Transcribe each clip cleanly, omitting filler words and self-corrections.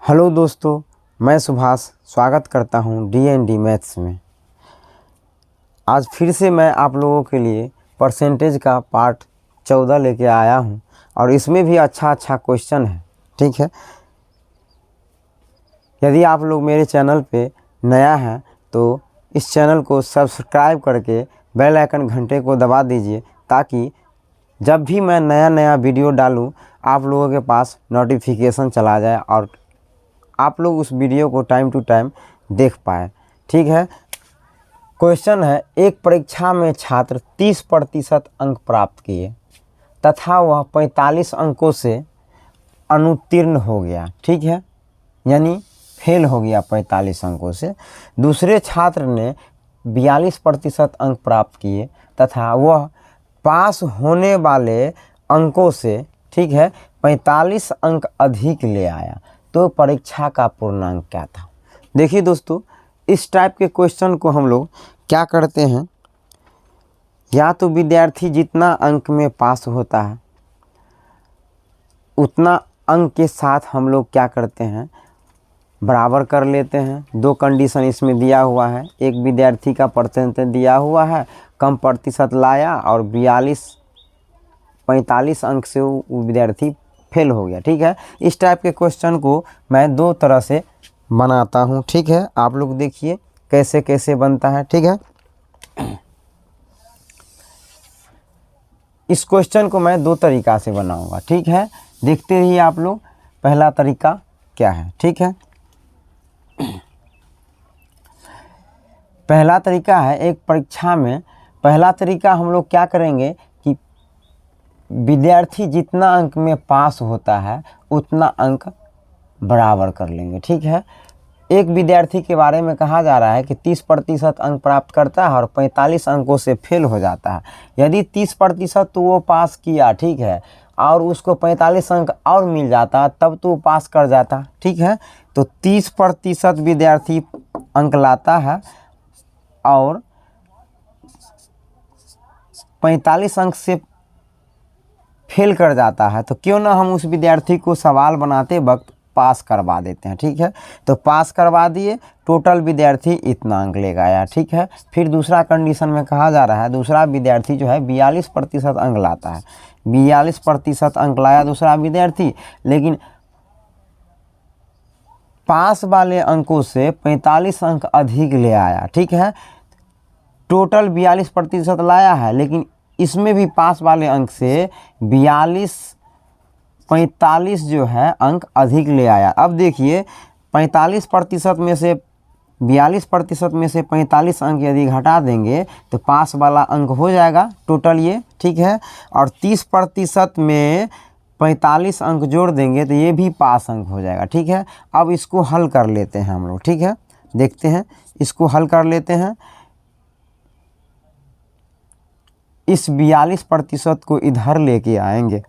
Hello दोस्तों, मैं सुभाष स्वागत करता हूं डी मैथ्स में। आज फिर से मैं आप लोगों के लिए परसेंटेज का पार्ट 14 लेके आया हूं और इसमें भी अच्छा क्वेश्चन है। ठीक है, यदि आप लोग मेरे चैनल पे नया हैं तो इस चैनल को सब्सक्राइब करके बेल आइकन घंटे को दबा दीजिए ताकि जब भी मैं नया वीडियो डालूं आप लोगों के पास नोटिफिकेशन चला जाए और आप लोग उस वीडियो को टाइम टू टाइम देख पाए। ठीक है, क्वेश्चन है, एक परीक्षा में छात्र 30% अंक प्राप्त किए तथा वह 45 अंकों से अनुत्तीर्ण हो गया। ठीक है, यानी फेल हो गया 45 अंकों से। दूसरे छात्र ने 42% अंक प्राप्त किए तथा वह पास होने वाले अंकों से, ठीक है, 45 अंक अधिक ले आया, तो परीक्षा का पूर्णांक क्या था। देखिए दोस्तों, इस टाइप के क्वेश्चन को हम लोग क्या करते हैं, या तो विद्यार्थी जितना अंक में पास होता है उतना अंक के साथ हम लोग क्या करते हैं, बराबर कर लेते हैं। दो कंडीशन इसमें दिया हुआ है, एक विद्यार्थी का परसेंटेज दिया हुआ है, कम प्रतिशत लाया और 45 अंक से वो विद्यार्थी फेल हो गया। ठीक है, इस टाइप के क्वेश्चन को मैं दो तरह से बनाता हूं। ठीक है, आप लोग देखिए कैसे कैसे बनता है। ठीक है, इस क्वेश्चन को मैं दो तरीका से बनाऊंगा। ठीक है, देखते रहिए आप लोग पहला तरीका क्या है। ठीक है, पहला तरीका है, एक परीक्षा में पहला तरीका हम लोग क्या करेंगे कि विद्यार्थी जितना अंक में पास होता है उतना अंक बराबर कर लेंगे। ठीक है, एक विद्यार्थी के बारे में कहा जा रहा है कि 30% अंक प्राप्त करता है और 45 अंकों से फेल हो जाता है। यदि 30% तो वो पास किया, ठीक है, और उसको 45 अंक और मिल जाता तब तो वो पास कर जाता। ठीक है, तो 30% विद्यार्थी अंक लाता है और 45 अंक से फेल कर जाता है, तो क्यों ना हम उस विद्यार्थी को सवाल बनाते वक्त पास करवा देते हैं। ठीक है, तो पास करवा दिए, टोटल विद्यार्थी इतना अंक ले गया। ठीक है, फिर दूसरा कंडीशन में कहा जा रहा है, दूसरा विद्यार्थी जो है 42% अंक लाता है, 42% अंक लाया दूसरा विद्यार्थी, लेकिन पास वाले अंकों से 45 अंक अधिक ले आया। ठीक है, टोटल 42% लाया है, लेकिन इसमें भी पास वाले अंक से 45 जो है अंक अधिक ले आया। अब देखिए 45% में से 42% में से 45 अंक यदि घटा देंगे तो पास वाला अंक हो जाएगा टोटल ये। ठीक है, और 30% में 45 अंक जोड़ देंगे तो ये भी पास अंक हो जाएगा। ठीक है, अब इसको हल कर लेते हैं हम लोग। ठीक है, देखते हैं, इसको हल कर लेते हैं। इस 42% को इधर लेके आएंगे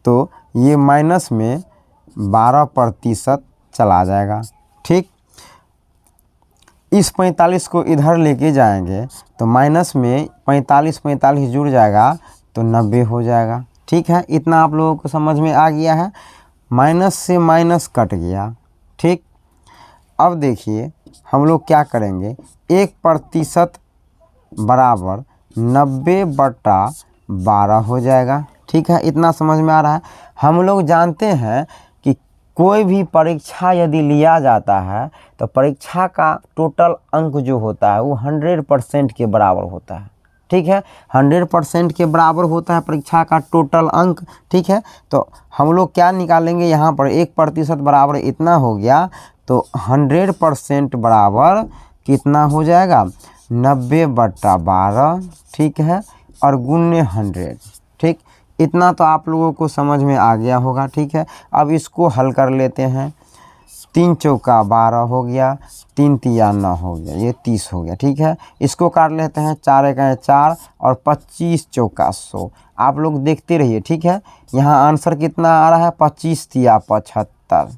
तो ये माइनस में 12% चला जाएगा। ठीक, इस 45 को इधर लेके जाएंगे तो माइनस में 45 जुड़ जाएगा तो 90 हो जाएगा। ठीक है, इतना आप लोगों को समझ में आ गया है, माइनस से माइनस कट गया। ठीक, अब देखिए हम लोग क्या करेंगे, 1% बराबर 90/12 हो जाएगा। ठीक है, इतना समझ में आ रहा है। हम लोग जानते हैं कि कोई भी परीक्षा यदि लिया जाता है तो परीक्षा का टोटल अंक जो होता है वो 100% के बराबर होता है। ठीक है, 100% के बराबर होता है परीक्षा का टोटल अंक। ठीक है, तो हम लोग क्या निकालेंगे, यहाँ पर 1% बराबर इतना हो गया, तो 100% बराबर कितना हो जाएगा, 90/12। ठीक है, और गुणे 100। ठीक, इतना तो आप लोगों को समझ में आ गया होगा। ठीक है, अब इसको हल कर लेते हैं। 3 चौका 12 हो गया, 3 तिया 9 हो गया, ये 30 हो गया। ठीक है, इसको काट लेते हैं, 4 एका 4 और 25 चौका 100। आप लोग देखते रहिए। ठीक है, यहाँ आंसर कितना आ रहा है, 25 तिया 75।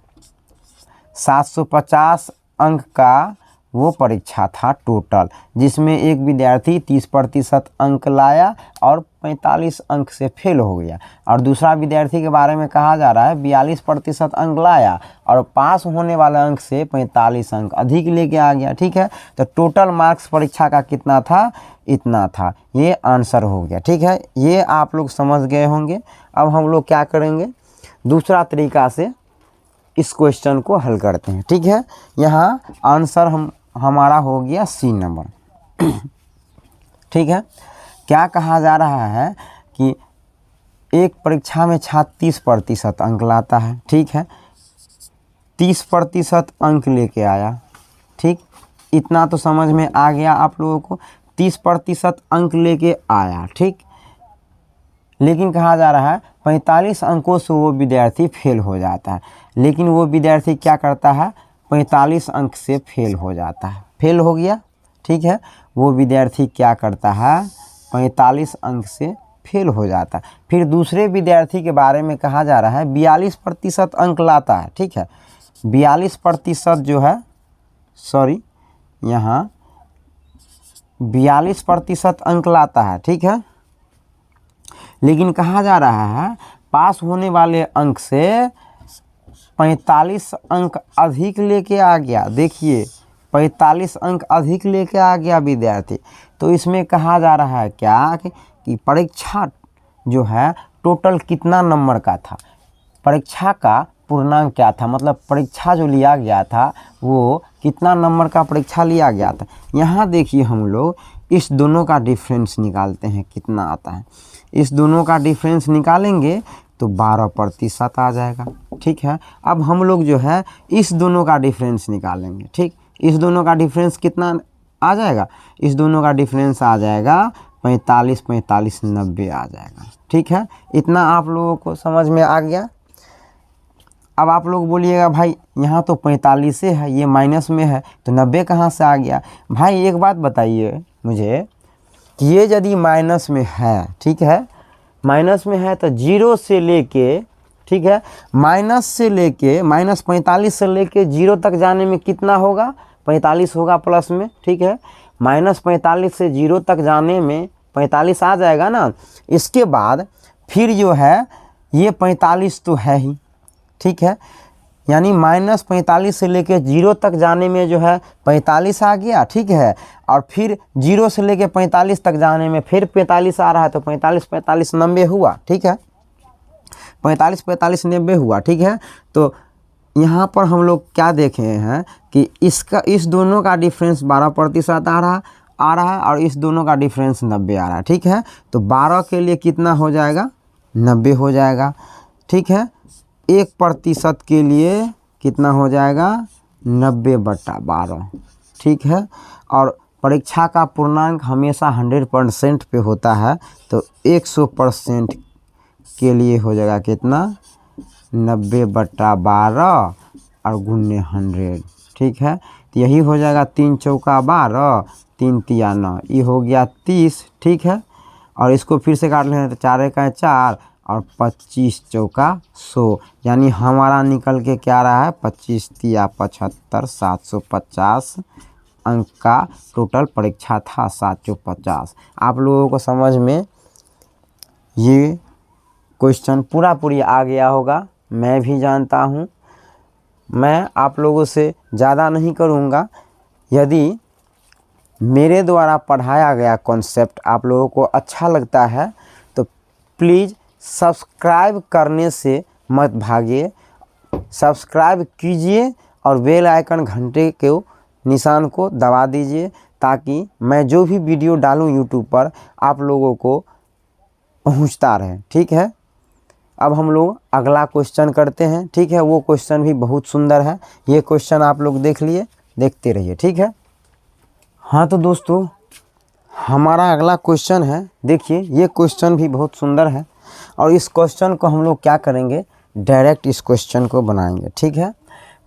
750 अंक का वो परीक्षा था टोटल, जिसमें एक विद्यार्थी 30% अंक लाया और 45 अंक से फेल हो गया, और दूसरा विद्यार्थी के बारे में कहा जा रहा है 42% अंक लाया और पास होने वाले अंक से 45 अंक अधिक लेके आ गया। ठीक है, तो टोटल मार्क्स परीक्षा का कितना था, इतना था। ये आंसर हो गया। ठीक है, ये आप लोग समझ गए होंगे। अब हम लोग क्या करेंगे, दूसरा तरीका से इस क्वेश्चन को हल करते हैं। ठीक है, यहाँ आंसर हमारा हो गया सी नंबर। ठीक है, क्या कहा जा रहा है कि एक परीक्षा में छात्र 30% अंक लाता है। ठीक है, 30% अंक लेके आया। ठीक, इतना तो समझ में आ गया आप लोगों को, 30% अंक लेके आया। ठीक, लेकिन कहा जा रहा है 45 अंकों से वो विद्यार्थी फेल हो जाता है। लेकिन वो विद्यार्थी क्या करता है, 45 अंक से फेल हो जाता है, फेल हो गया। ठीक है, वो विद्यार्थी क्या करता है, 45 अंक से फेल हो जाता है। फिर दूसरे विद्यार्थी के बारे में कहा जा रहा है 42% अंक लाता है। ठीक है, 42% जो है, सॉरी, यहाँ 42% अंक लाता है। ठीक है, लेकिन कहा जा रहा है पास होने वाले अंक से 45 अंक अधिक लेके आ गया। देखिए, 45 अंक अधिक लेके आ गया विद्यार्थी। तो इसमें कहा जा रहा है क्या कि परीक्षा जो है टोटल कितना नंबर का था, परीक्षा का पूर्णांक क्या था, मतलब परीक्षा जो लिया गया था वो कितना नंबर का परीक्षा लिया गया था। यहाँ देखिए, हम लोग इस दोनों का डिफरेंस निकालते हैं, कितना आता है। इस दोनों का डिफरेंस निकालेंगे तो 12% आ जाएगा। ठीक है, अब हम लोग जो है इस दोनों का डिफरेंस निकालेंगे। ठीक, इस दोनों का डिफरेंस कितना आ जाएगा, इस दोनों का डिफरेंस आ जाएगा 45 45 90 आ जाएगा। ठीक है, इतना आप लोगों को समझ में आ गया। अब आप लोग बोलिएगा भाई यहाँ तो 45 है, ये माइनस में है, तो 90 कहाँ से आ गया। भाई एक बात बताइए मुझे कि ये यदि माइनस में है, ठीक है, माइनस में है तो जीरो से लेके, ठीक है, माइनस से लेके माइनस 45 से लेके जीरो तक जाने में कितना होगा, 45 होगा प्लस में। ठीक है, माइनस 45 से जीरो तक जाने में 45 आ जाएगा ना। इसके बाद फिर जो है ये 45 तो है ही। ठीक है, यानी माइनस 45 से लेके जीरो तक जाने में जो है 45 आ गया। ठीक है, और फिर जीरो से लेके 45 तक जाने में फिर 45 आ रहा है, तो 45 45 90 हुआ। ठीक है, 45 45 90 हुआ। ठीक है, तो यहाँ पर हम लोग क्या देखे हैं कि इस दोनों का डिफरेंस 12% आ रहा है और इस दोनों का डिफरेंस 90 आ रहा है। ठीक है, तो 12 के लिए कितना हो जाएगा, 90 हो जाएगा। ठीक है, 1% के लिए कितना हो जाएगा, 90/12। ठीक है, और परीक्षा का पूर्णांक हमेशा 100% पे होता है, तो 100% के लिए हो जाएगा कितना, 90/12 और गुने 100। ठीक है, तो यही हो जाएगा 3 चौका 12, 3 तिया 9, ये हो गया 30। ठीक है, और इसको फिर से काट लें तो 4 एका 4 और 25 चौका 100, यानी हमारा निकल के क्या रहा है, 25 तिया 75, 750 अंक का टोटल परीक्षा था, 750। आप लोगों को समझ में ये क्वेश्चन पूरी आ गया होगा, मैं भी जानता हूँ। मैं आप लोगों से ज़्यादा नहीं करूँगा। यदि मेरे द्वारा पढ़ाया गया कॉन्सेप्ट आप लोगों को अच्छा लगता है तो प्लीज़ सब्सक्राइब करने से मत भागिए, सब्सक्राइब कीजिए और बेल आइकन घंटे के निशान को दबा दीजिए, ताकि मैं जो भी वीडियो डालूं यूट्यूब पर आप लोगों को पहुंचता रहे। ठीक है, अब हम लोग अगला क्वेश्चन करते हैं। ठीक है, वो क्वेश्चन भी बहुत सुंदर है। ये क्वेश्चन आप लोग देख लिए, देखते रहिए। ठीक है, हाँ तो दोस्तों हमारा अगला क्वेश्चन है, देखिए ये क्वेश्चन भी बहुत सुंदर है और इस क्वेश्चन को हम लोग क्या करेंगे, डायरेक्ट इस क्वेश्चन को बनाएंगे। ठीक है,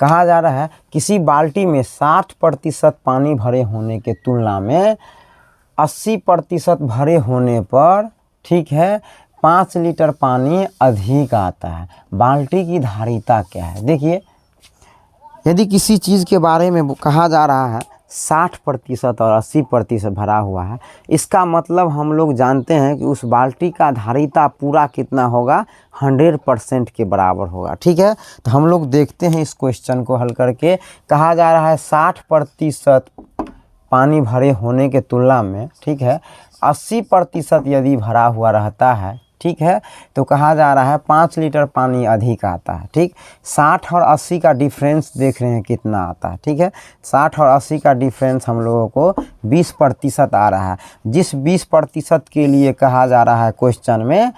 कहा जा रहा है किसी बाल्टी में 60% पानी भरे होने के तुलना में 80% भरे होने पर, ठीक है, 5 लीटर पानी अधिक आता है। बाल्टी की धारिता क्या है। देखिए, यदि किसी चीज़ के बारे में कहा जा रहा है 60% और 80% भरा हुआ है, इसका मतलब हम लोग जानते हैं कि उस बाल्टी का धारिता पूरा कितना होगा, 100% के बराबर होगा। ठीक है, तो हम लोग देखते हैं इस क्वेश्चन को हल करके। कहा जा रहा है 60% पानी भरे होने के तुलना में, ठीक है, 80% यदि भरा हुआ रहता है, ठीक है, तो कहा जा रहा है 5 लीटर पानी अधिक आता है। ठीक, 60 और 80 का डिफरेंस देख रहे हैं कितना आता है। ठीक है, 60 और 80 का डिफरेंस हम लोगों को 20% आ रहा है, जिस 20% के लिए कहा जा रहा है क्वेश्चन में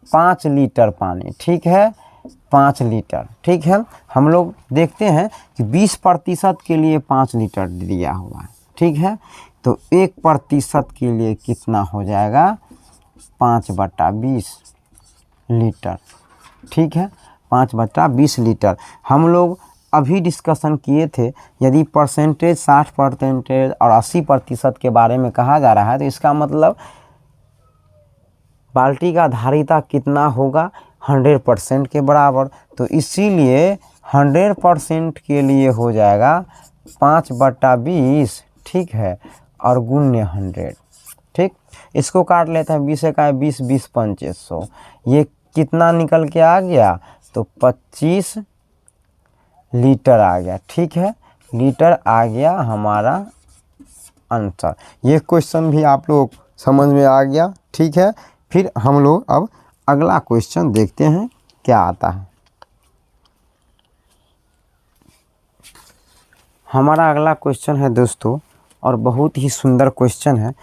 5 लीटर पानी। ठीक है, 5 लीटर। ठीक है, हम लोग देखते हैं कि 20% के लिए 5 लीटर दिया हुआ है। ठीक है, तो 1% के लिए कितना हो जाएगा, 5/20 लीटर। ठीक है, 5/20 लीटर। हम लोग अभी डिस्कशन किए थे, यदि परसेंटेज 60% और 80% के बारे में कहा जा रहा है, तो इसका मतलब बाल्टी का धारिता कितना होगा, 100% के बराबर। तो इसीलिए 100% के लिए हो जाएगा 5/20। ठीक है, और गुण्य 100। ठीक, इसको काट लेते हैं, 20 का 20, 20 पंचे 100, ये कितना निकल के आ गया, तो 25 लीटर आ गया। ठीक है, लीटर आ गया हमारा आंसर। ये क्वेश्चन भी आप लोग समझ में आ गया। ठीक है, फिर हम लोग अब अगला क्वेश्चन देखते हैं क्या आता है। हमारा अगला क्वेश्चन है दोस्तों, और बहुत ही सुंदर क्वेश्चन है।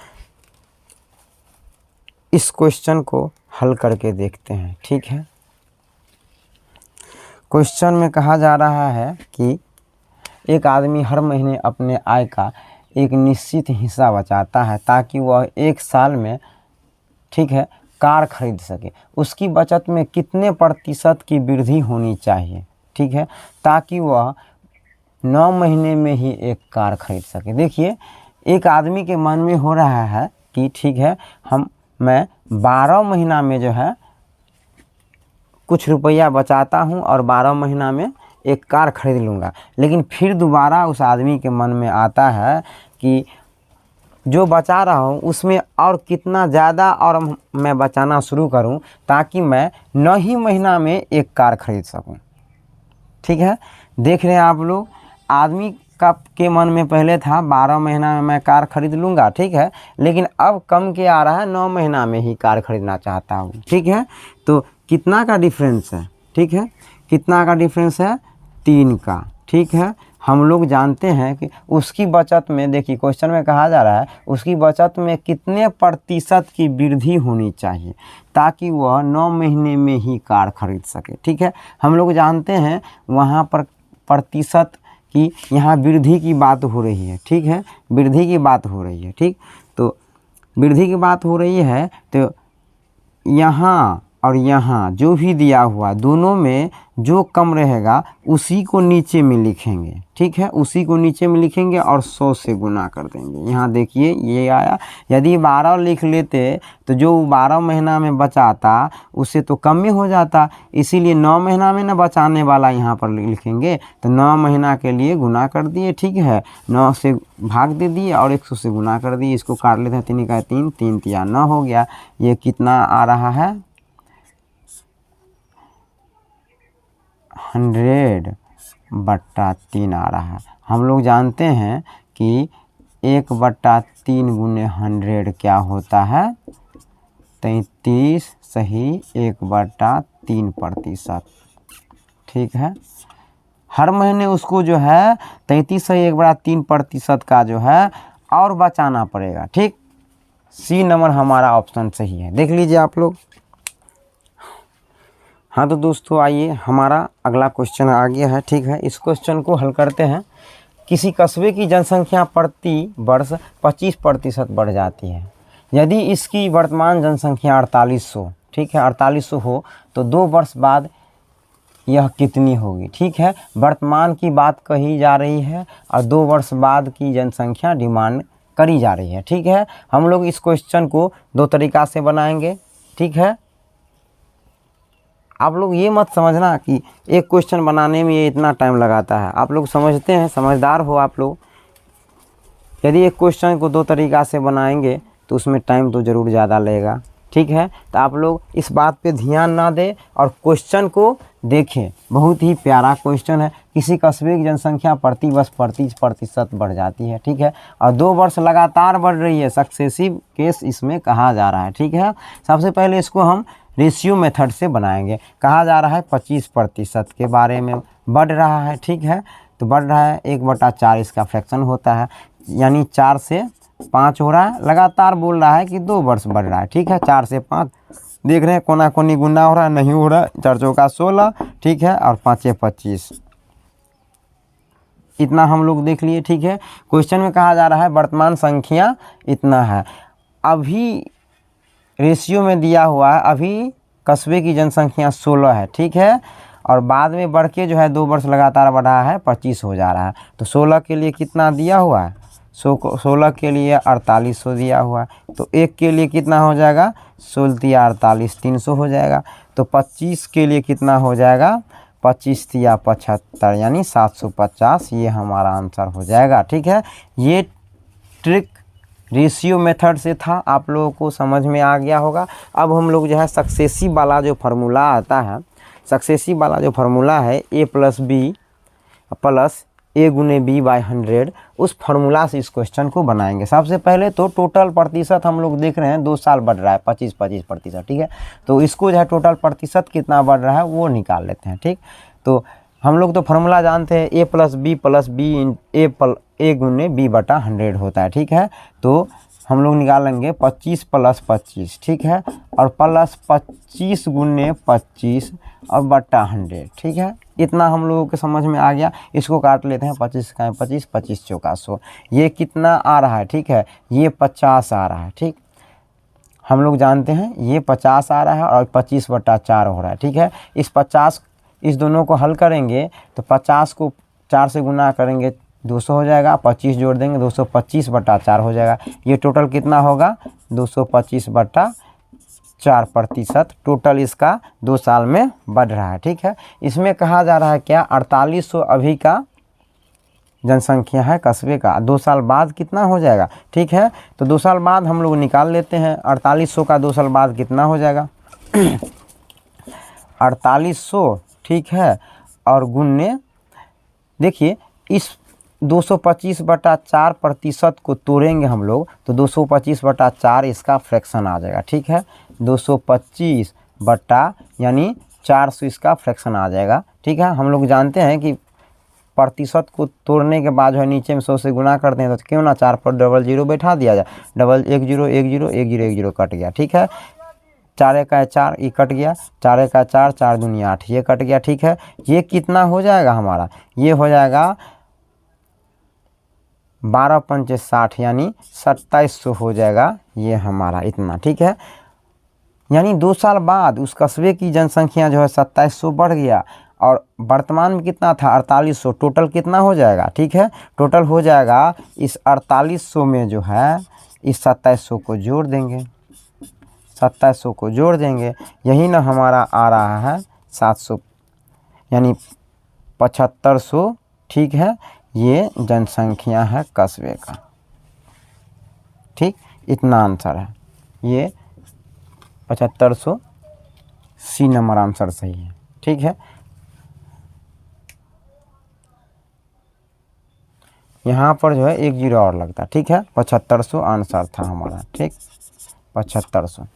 इस क्वेश्चन को हल करके देखते हैं। ठीक है, क्वेश्चन में कहा जा रहा है कि एक आदमी हर महीने अपने आय का एक निश्चित हिस्सा बचाता है ताकि वह 1 साल में, ठीक है, कार खरीद सके। उसकी बचत में कितने प्रतिशत की वृद्धि होनी चाहिए, ठीक है, ताकि वह 9 महीने में ही एक कार खरीद सके। देखिए, एक आदमी के मन में हो रहा है कि ठीक है, मैं 12 महीना में जो है कुछ रुपया बचाता हूं और 12 महीना में एक कार खरीद लूँगा। लेकिन फिर दोबारा उस आदमी के मन में आता है कि जो बचा रहा हूँ उसमें और कितना ज़्यादा और मैं बचाना शुरू करूँ ताकि मैं 9 ही महीना में एक कार खरीद सकूँ। ठीक है, देख रहे हैं आप लोग, आदमी के मन में पहले था 12 महीना में मैं कार खरीद लूँगा। ठीक है, लेकिन अब कम के आ रहा है, 9 महीना में ही कार खरीदना चाहता हूँ। ठीक है, तो कितना का डिफरेंस है, ठीक है, कितना का डिफरेंस है, 3 का। ठीक है, हम लोग जानते हैं कि उसकी बचत में, देखिए क्वेश्चन में कहा जा रहा है उसकी बचत में कितने प्रतिशत की वृद्धि होनी चाहिए ताकि वह 9 महीने में ही कार खरीद सके। ठीक है, हम लोग जानते हैं वहाँ पर प्रतिशत की, यहाँ वृद्धि की बात हो रही है। ठीक है, वृद्धि की बात हो रही है। ठीक, तो वृद्धि की बात हो रही है, तो यहाँ और यहाँ जो भी दिया हुआ दोनों में जो कम रहेगा उसी को नीचे में लिखेंगे। ठीक है, उसी को नीचे में लिखेंगे और 100 से गुना कर देंगे। यहाँ देखिए ये आया, यदि 12 लिख लेते तो जो 12 महीना में बचाता उससे तो कम में हो जाता, इसीलिए 9 महीना में न बचाने वाला यहाँ पर लिखेंगे। तो 9 महीना के लिए गुना कर दिए। ठीक है, 9 से भाग दे दिए और 100 से गुना कर दिए। इसको काट लेते हैं, 3 का 3, 3 तिया 9 हो गया। ये कितना आ रहा है, 100/3 आ रहा है। हम लोग जानते हैं कि 1/3 गुने 100 क्या होता है, 33 सही 1/3%। ठीक है, हर महीने उसको जो है 33 सही 1/3% का जो है और बचाना पड़ेगा। ठीक, सी नंबर हमारा ऑप्शन सही है, देख लीजिए आप लोग। हाँ तो दोस्तों आइए, हमारा अगला क्वेश्चन आ गया है। ठीक है, इस क्वेश्चन को हल करते हैं। किसी कस्बे की जनसंख्या प्रति वर्ष 25% बढ़ जाती है। यदि इसकी वर्तमान जनसंख्या 4800, ठीक है, 4800 हो तो 2 वर्ष बाद यह कितनी होगी। ठीक है, वर्तमान की बात कही जा रही है और 2 वर्ष बाद की जनसंख्या डिमांड करी जा रही है। ठीक है, हम लोग इस क्वेश्चन को 2 तरीक़ा से बनाएंगे। ठीक है, आप लोग ये मत समझना कि एक क्वेश्चन बनाने में ये इतना टाइम लगाता है। आप लोग समझते हैं, समझदार हो आप लोग। यदि एक क्वेश्चन को 2 तरीक़ा से बनाएंगे तो उसमें टाइम तो ज़रूर ज़्यादा लगेगा, ठीक है। तो आप लोग इस बात पे ध्यान ना दें और क्वेश्चन को देखें। बहुत ही प्यारा क्वेश्चन है। किसी कस्बे की जनसंख्या प्रति वर्ष 35% बढ़ जाती है, ठीक है, और 2 वर्ष लगातार बढ़ रही है, सक्सेसिव केस इसमें कहा जा रहा है, ठीक है। सबसे पहले इसको हम रेशियो मेथड से बनाएंगे। कहा जा रहा है 25% के बारे में बढ़ रहा है, ठीक है। तो बढ़ रहा है 1/4 इसका फ्रैक्शन होता है, यानी 4 से 5 हो रहा है। लगातार बोल रहा है कि 2 वर्ष बढ़ रहा है, ठीक है। 4 से 5 देख रहे हैं, कोना कोनी गुना हो रहा है, नहीं हो रहा है। 4 चौका 16, ठीक है, और 5 25, इतना हम लोग देख लिए, ठीक है। क्वेश्चन में कहा जा रहा है वर्तमान संख्या इतना है। अभी रेशियो में दिया हुआ है, अभी कस्बे की जनसंख्या 16 है, ठीक है, और बाद में बढ़ के जो है 2 वर्ष लगातार बढ़ा है 25 हो जा रहा है। तो 16 के लिए कितना दिया हुआ है? 16 के लिए 4800 दिया हुआ है। तो 1 के लिए कितना हो जाएगा? 16 48, 300 हो जाएगा। तो 25 के लिए कितना हो जाएगा? 25 या 75, यानी 750। ये हमारा आंसर हो जाएगा, ठीक है। ये ट्रिक रेशियो मेथड से था, आप लोगों को समझ में आ गया होगा। अब हम लोग जो है सक्सेसिव वाला जो फार्मूला आता है, सक्सेसिव वाला जो फार्मूला है a + b + a × b/100, उस फार्मूला से इस क्वेश्चन को बनाएंगे। सबसे पहले तो टोटल प्रतिशत हम लोग देख रहे हैं 2 साल बढ़ रहा है 25%, ठीक है। तो इसको जो है टोटल प्रतिशत कितना बढ़ रहा है वो निकाल लेते हैं, ठीक। तो हम लोग तो फार्मूला जानते हैं a + b + b a × b/100 होता है, ठीक है। तो हम लोग निकालेंगे 25 + 25, ठीक है, और प्लस 25 × 25 और बटा 100, ठीक है। इतना हम लोगों के समझ में आ गया। इसको काट लेते हैं, 25 का 25, 25 चौका 100, ये कितना आ रहा है, ठीक है, ये 50 आ रहा है, ठीक। हम लोग जानते हैं ये 50 आ रहा है और 25/4 हो रहा है, ठीक है। इस दोनों को हल करेंगे तो 50 को 4 से गुना करेंगे 200 हो जाएगा, 25 जोड़ देंगे 225/4 हो जाएगा। ये टोटल कितना होगा? 225/4% टोटल इसका 2 साल में बढ़ रहा है, ठीक है। इसमें कहा जा रहा है क्या? 4800 अभी का जनसंख्या है कस्बे का, 2 साल बाद कितना हो जाएगा, ठीक है। तो 2 साल बाद हम लोग निकाल लेते हैं। 4800 का 2 साल बाद कितना हो जाएगा? 4800, ठीक है, और गुने, देखिए इस 225/4% को तोड़ेंगे हम लोग तो 225/4 इसका फ्रैक्शन आ जाएगा, ठीक है। 225 यानी 400 इसका फ्रैक्शन आ जाएगा, ठीक है। हम लोग जानते हैं कि प्रतिशत को तोड़ने के बाद जो है नीचे में 100 से गुना करते हैं, तो क्यों ना 4 पर डबल 0 बैठा दिया जाए। डबल 1 0 1 0 1 0 1 0 कट गया, ठीक है। 4 का 4 ये कट गया, 4 का 4 4 दूनी 8 ये कट गया, ठीक है। ये कितना हो जाएगा हमारा? ये हो जाएगा 12 पंचे 60, यानी 2700 हो जाएगा ये हमारा, इतना, ठीक है। यानी 2 साल बाद उस कस्बे की जनसंख्या जो है 2700 बढ़ गया और वर्तमान में कितना था? 4800। टोटल कितना हो जाएगा, ठीक है। टोटल हो जाएगा इस 4800 में जो है इस 2700 को जोड़ देंगे, 2700 को जोड़ देंगे, यही ना हमारा आ रहा है 700, यानी 7500, ठीक है। ये जनसंख्या है कस्बे का, ठीक। इतना आंसर है, ये 7500 सी नंबर आंसर सही है, ठीक है। यहाँ पर जो है 1 0 और लगता, ठीक है। 7500 आंसर था हमारा, ठीक, 7500,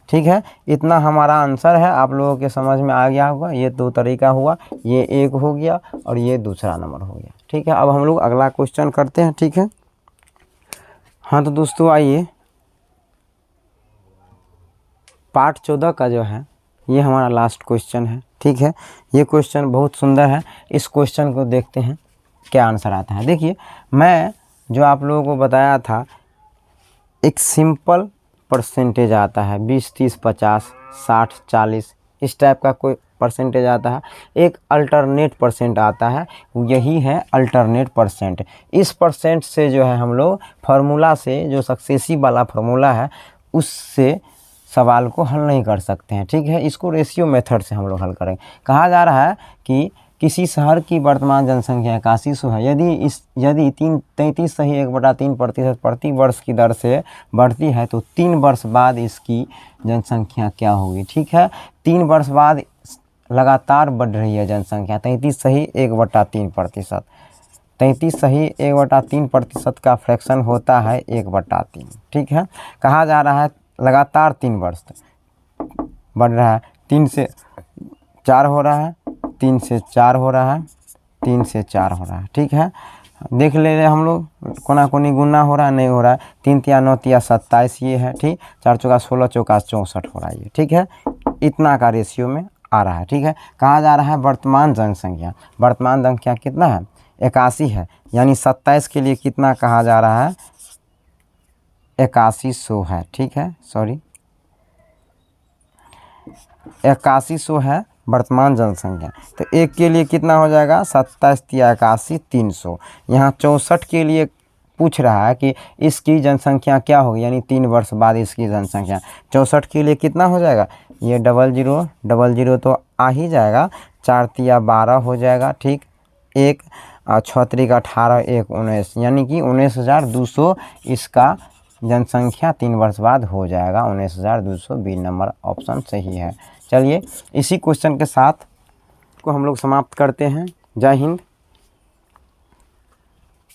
ठीक है। इतना हमारा आंसर है। आप लोगों के समझ में आ गया होगा। ये 2 तरीका हुआ, ये एक हो गया और ये दूसरा नंबर हो गया, ठीक है। अब हम लोग अगला क्वेश्चन करते हैं, ठीक है। हाँ तो दोस्तों आइए, पार्ट 14 का जो है ये हमारा लास्ट क्वेश्चन है, ठीक है। ये क्वेश्चन बहुत सुंदर है। इस क्वेश्चन को देखते हैं क्या आंसर आता है। देखिए, मैं जो आप लोगों को बताया था एक सिंपल परसेंटेज आता है, 20 30 50 60 40, इस टाइप का कोई परसेंटेज आता है। एक अल्टरनेट परसेंट आता है, यही है अल्टरनेट परसेंट। इस परसेंट से जो है हम लोग फार्मूला से, जो सक्सेसिव वाला फार्मूला है, उससे सवाल को हल नहीं कर सकते हैं, ठीक है। इसको रेशियो मेथड से हम लोग हल करेंगे। कहा जा रहा है कि किसी शहर की वर्तमान जनसंख्या 8100 है, यदि 33 सही 1/3% प्रति वर्ष की दर से बढ़ती है तो 3 वर्ष बाद इसकी जनसंख्या क्या होगी। ठीक है, 3 वर्ष बाद लगातार बढ़ रही है जनसंख्या। 33 सही 1/3%, 33 सही 1/3% का फ्रैक्शन होता है 1/3। ठीक है, कहा जा रहा है लगातार 3 वर्ष बढ़ रहा है। 3 से 4 हो रहा है, 3 से 4 हो रहा है, 3 से 4 हो रहा है। ठीक है, देख ले रहे हम लोग कोना कोनी गुना हो रहा है, नहीं हो रहा है। 3 तिया 9 तिया 27 ये है। ठीक, 4 चौका 16 चौका 64 हो रहा है ये। ठीक है, इतना का रेशियो में आ रहा है। ठीक है, कहा जा रहा है वर्तमान जनसंख्या कितना है 81 है, यानी 27 के लिए कितना कहा जा रहा है 8100 है। ठीक है, सॉरी 8100 है वर्तमान जनसंख्या। तो एक के लिए कितना हो जाएगा 27 तिया 81 300। यहाँ 64 के लिए पूछ रहा है कि इसकी जनसंख्या क्या होगी, यानी 3 वर्ष बाद इसकी जनसंख्या। 64 के लिए कितना हो जाएगा, ये 00 तो आ ही जाएगा। 4 तिया 12 हो जाएगा। ठीक, 1 और 6 तिया 18 1 19, यानी कि 19,200 इसका जनसंख्या 3 वर्ष बाद हो जाएगा। 19,200 बी नंबर ऑप्शन सही है। चलिए इसी क्वेश्चन के साथ को हम लोग समाप्त करते हैं। जय हिंद।